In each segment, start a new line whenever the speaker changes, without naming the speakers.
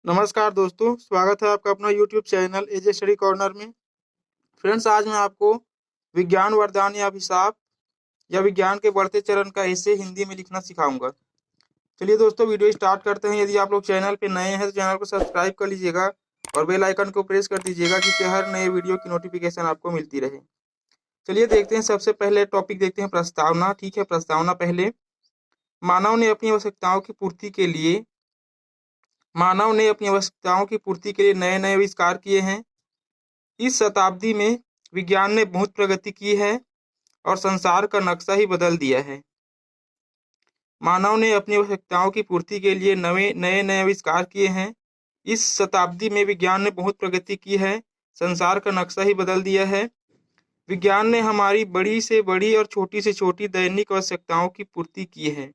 नमस्कार दोस्तों, स्वागत है आपका अपना यूट्यूब चैनल एजे स्टडी कॉर्नर में। फ्रेंड्स, आज मैं आपको विज्ञान वरदान या अभिशाप या विज्ञान के बढ़ते चरण का ऐसे हिंदी में लिखना सिखाऊंगा। चलिए दोस्तों, वीडियो स्टार्ट करते हैं। यदि आप लोग चैनल पे नए हैं तो चैनल को सब्सक्राइब कर लीजिएगा और बेल आइकन को प्रेस कर दीजिएगा, जिससे हर नए वीडियो की नोटिफिकेशन आपको मिलती रहे। चलिए देखते हैं, सबसे पहले टॉपिक देखते हैं प्रस्तावना। ठीक है, प्रस्तावना पहले। मानव ने अपनी आवश्यकताओं की पूर्ति के लिए नए नए आविष्कार किए हैं। इस शताब्दी में विज्ञान ने बहुत प्रगति की है और संसार का नक्शा ही बदल दिया है। मानव ने अपनी आवश्यकताओं की पूर्ति के लिए नए नए आविष्कार किए हैं। इस शताब्दी में विज्ञान ने बहुत प्रगति की है, संसार का नक्शा ही बदल दिया है। विज्ञान ने हमारी बड़ी से बड़ी और छोटी से छोटी दैनिक आवश्यकताओं की पूर्ति की है।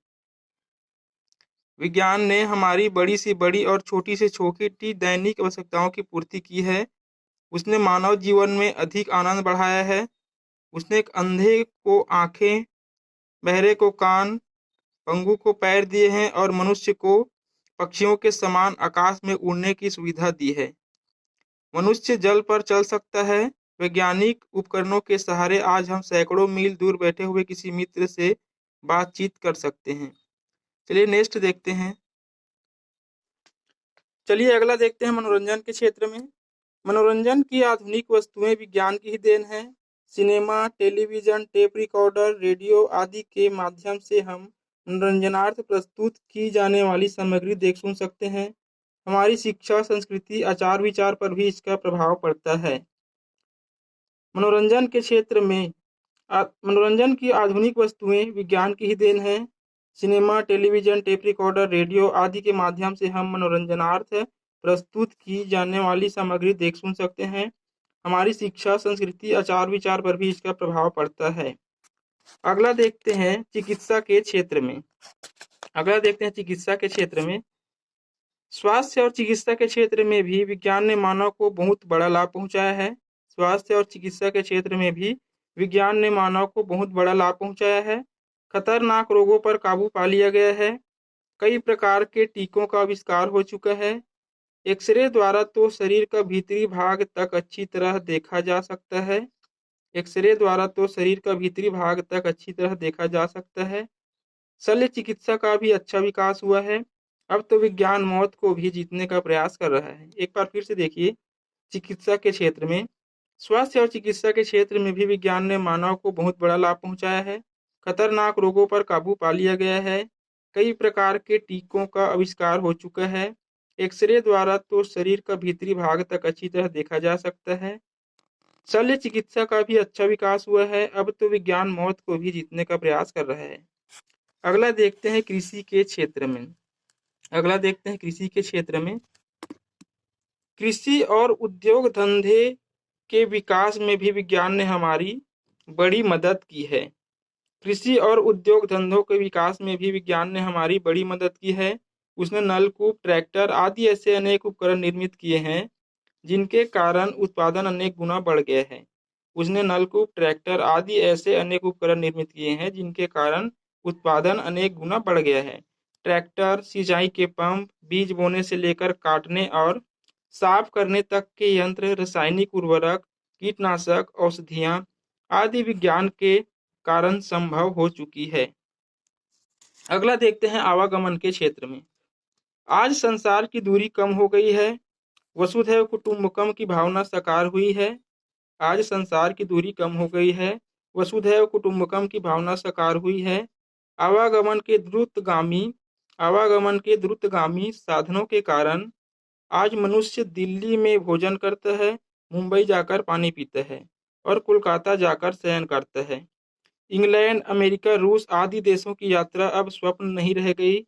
विज्ञान ने हमारी बड़ी से बड़ी और छोटी से छोटी दैनिक आवश्यकताओं की पूर्ति की है। उसने मानव जीवन में अधिक आनंद बढ़ाया है। उसने एक अंधे को आंखें, बहरे को कान, पंगु को पैर दिए हैं और मनुष्य को पक्षियों के समान आकाश में उड़ने की सुविधा दी है। मनुष्य जल पर चल सकता है। वैज्ञानिक उपकरणों के सहारे आज हम सैकड़ों मील दूर बैठे हुए किसी मित्र से बातचीत कर सकते हैं। चलिए नेक्स्ट देखते हैं। चलिए अगला देखते हैं मनोरंजन के क्षेत्र में। मनोरंजन की आधुनिक वस्तुएं विज्ञान की ही देन है। Cinema, television, tape recorder, radio आदि के माध्यम से हम मनोरंजनार्थ प्रस्तुत की जाने वाली सामग्री देख सुन सकते हैं। हमारी शिक्षा, संस्कृति, आचार विचार पर भी इसका प्रभाव पड़ता है। मनोरंजन के क्षेत्र में मनोरंजन की आधुनिक वस्तुएं विज्ञान की ही देन है। Cinema, television, tape recorder, radio आदि के माध्यम से हम मनोरंजनार्थ प्रस्तुत की जाने वाली सामग्री देख सुन सकते हैं। हमारी शिक्षा, संस्कृति, आचार विचार पर भी इसका प्रभाव पड़ता है। अगला देखते हैं चिकित्सा के क्षेत्र में। स्वास्थ्य और चिकित्सा के क्षेत्र में भी विज्ञान ने मानव को बहुत बड़ा लाभ पहुंचाया है। स्वास्थ्य और चिकित्सा के क्षेत्र में भी विज्ञान ने मानव को बहुत बड़ा लाभ पहुंचाया है। खतरनाक रोगों पर काबू पा लिया गया है। कई प्रकार के टीकों का आविष्कार हो चुका है। एक्सरे द्वारा तो शरीर का भीतरी भाग तक अच्छी तरह देखा जा सकता है। शल्य चिकित्सा का भी अच्छा विकास हुआ है। अब तो विज्ञान मौत को भी जीतने का प्रयास कर रहा है। एक बार फिर से देखिए, चिकित्सा के क्षेत्र में, स्वास्थ्य और चिकित्सा के क्षेत्र में भी विज्ञान ने मानव को बहुत बड़ा लाभ पहुंचाया है। खतरनाक रोगों पर काबू पा लिया गया है। कई प्रकार के टीकों का आविष्कार हो चुका है। एक्सरे द्वारा तो शरीर का भीतरी भाग तक अच्छी तरह देखा जा सकता है। शल्य चिकित्सा का भी अच्छा विकास हुआ है। अब तो विज्ञान मौत को भी जीतने का प्रयास कर रहा है। अगला देखते हैं कृषि के क्षेत्र में। कृषि और उद्योग धंधे के विकास में भी विज्ञान ने हमारी बड़ी मदद की है। कृषि और उद्योग धंधों के विकास में भी विज्ञान ने हमारी बड़ी मदद की है। उसने नलकूप, ट्रैक्टर आदि ऐसे अनेक उपकरण निर्मित किए हैं जिनके कारण उत्पादन अनेक गुना बढ़ गया है। उसने नलकूप, ट्रैक्टर आदि ऐसे अनेक उपकरण निर्मित किए हैं जिनके कारण उत्पादन अनेक गुना बढ़ गया है। ट्रैक्टर, सिंचाई के पंप, बीज बोने से लेकर काटने और साफ करने तक के यंत्र, रासायनिक उर्वरक, कीटनाशक, औषधियाँ आदि विज्ञान के कारण संभव हो चुकी है। अगला देखते हैं आवागमन के क्षेत्र में। आज संसार की दूरी कम हो गई है। वसुधैव कुटुंबकम की भावना साकार हुई है। आज संसार की दूरी कम हो गई है। वसुधैव कुटुंबकम की भावना साकार हुई है। आवागमन के द्रुतगामी साधनों के कारण आज मनुष्य दिल्ली में भोजन करता है, मुंबई जाकर पानी पीता है और कोलकाता जाकर शयन करता है। इंग्लैंड, अमेरिका, रूस आदि देशों की यात्रा अब स्वप्न नहीं रह गई।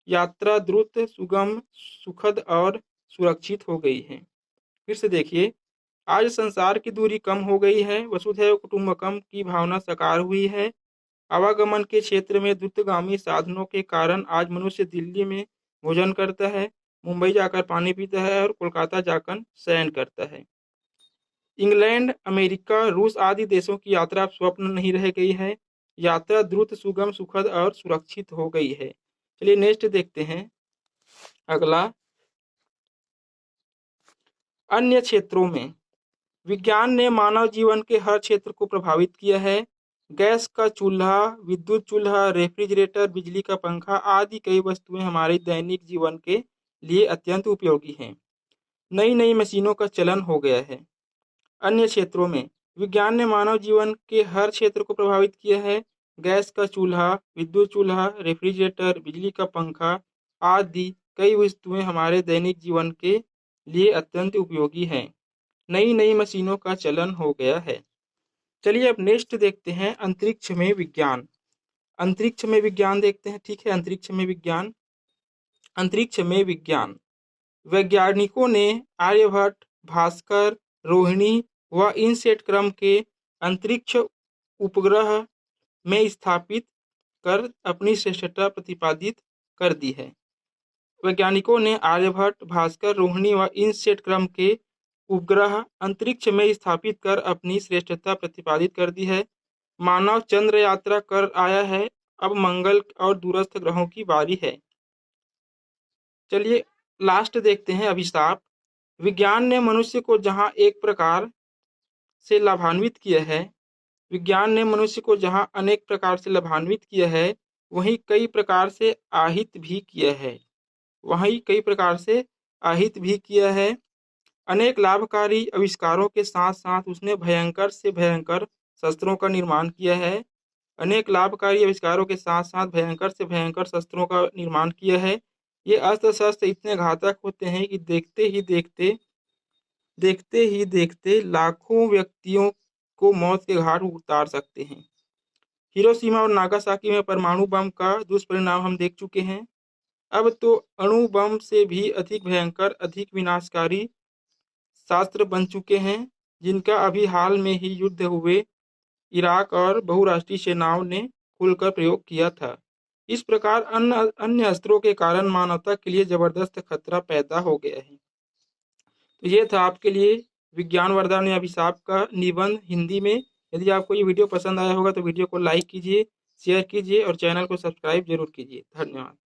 यात्रा द्रुत, सुगम, सुखद और सुरक्षित हो गई है। फिर से देखिए, आज संसार की दूरी कम हो गई है। वसुधैव कुटुंबकम की भावना साकार हुई है। आवागमन के क्षेत्र में द्रुतगामी साधनों के कारण आज मनुष्य दिल्ली में भोजन करता है, मुंबई जाकर पानी पीता है और कोलकाता जाकर शयन करता है। इंग्लैंड, अमेरिका, रूस आदि देशों की यात्रा अब स्वप्न नहीं रह गई है। यात्रा द्रुत, सुगम, सुखद और सुरक्षित हो गई है। चलिए नेक्स्ट देखते हैं। अगला अन्य क्षेत्रों में विज्ञान ने मानव जीवन के हर क्षेत्र को प्रभावित किया है। गैस का चूल्हा, विद्युत चूल्हा, रेफ्रिजरेटर, बिजली का पंखा आदि कई वस्तुएं हमारे दैनिक जीवन के लिए अत्यंत उपयोगी हैं। नई नई मशीनों का चलन हो गया है। अन्य क्षेत्रों में विज्ञान ने मानव जीवन के हर क्षेत्र को प्रभावित किया है। गैस का चूल्हा, विद्युत चूल्हा, रेफ्रिजरेटर, बिजली का पंखा आदि कई वस्तुएं हमारे दैनिक जीवन के लिए अत्यंत उपयोगी हैं। नई नई मशीनों का चलन हो गया है। चलिए अब नेक्स्ट देखते हैं अंतरिक्ष में विज्ञान। अंतरिक्ष में विज्ञान देखते हैं। ठीक है, अंतरिक्ष में विज्ञान। अंतरिक्ष में विज्ञान वैज्ञानिकों ने आर्यभट्ट, भास्कर, रोहिणी व इनसेट क्रम के अंतरिक्ष उपग्रह में स्थापित कर अपनी श्रेष्ठता प्रतिपादित कर दी है। वैज्ञानिकों ने आर्यभट्ट, भास्कर, रोहिणी व इनसेट क्रम के उपग्रह अंतरिक्ष में स्थापित कर अपनी श्रेष्ठता प्रतिपादित कर दी है। मानव चंद्र यात्रा कर आया है। अब मंगल और दूरस्थ ग्रहों की बारी है। चलिए लास्ट देखते हैं अभिशाप। विज्ञान ने मनुष्य को जहां एक प्रकार से लाभान्वित किया है, विज्ञान ने मनुष्य को जहां अनेक प्रकार से लाभान्वित किया है, वहीं कई प्रकार से आहित भी किया है। अनेक लाभकारी आविष्कारों के साथ साथ उसने भयंकर से भयंकर शस्त्रों का निर्माण किया है। अनेक लाभकारी आविष्कारों के साथ साथ भयंकर से भयंकर शस्त्रों का निर्माण किया है। ये अस्त्र शस्त्र इतने घातक होते हैं कि देखते ही देखते लाखों व्यक्तियों को मौत के घाट उतार सकते हैं। हिरोशिमा और नागासाकी में परमाणु बम का दुष्परिणाम हम देख चुके हैं। अब तो अणु बम से भी अधिक भयंकर, अधिक विनाशकारी शास्त्र बन चुके हैं, जिनका अभी हाल में ही युद्ध हुए इराक और बहुराष्ट्रीय सेनाओं ने खुलकर प्रयोग किया था। इस प्रकार अन्य अस्त्रों के कारण मानवता के लिए जबरदस्त खतरा पैदा हो गया है। तो ये था आपके लिए विज्ञान वरदान या अभिशाप का निबंध हिंदी में। यदि आपको ये वीडियो पसंद आया होगा तो वीडियो को लाइक कीजिए, शेयर कीजिए और चैनल को सब्सक्राइब जरूर कीजिए। धन्यवाद।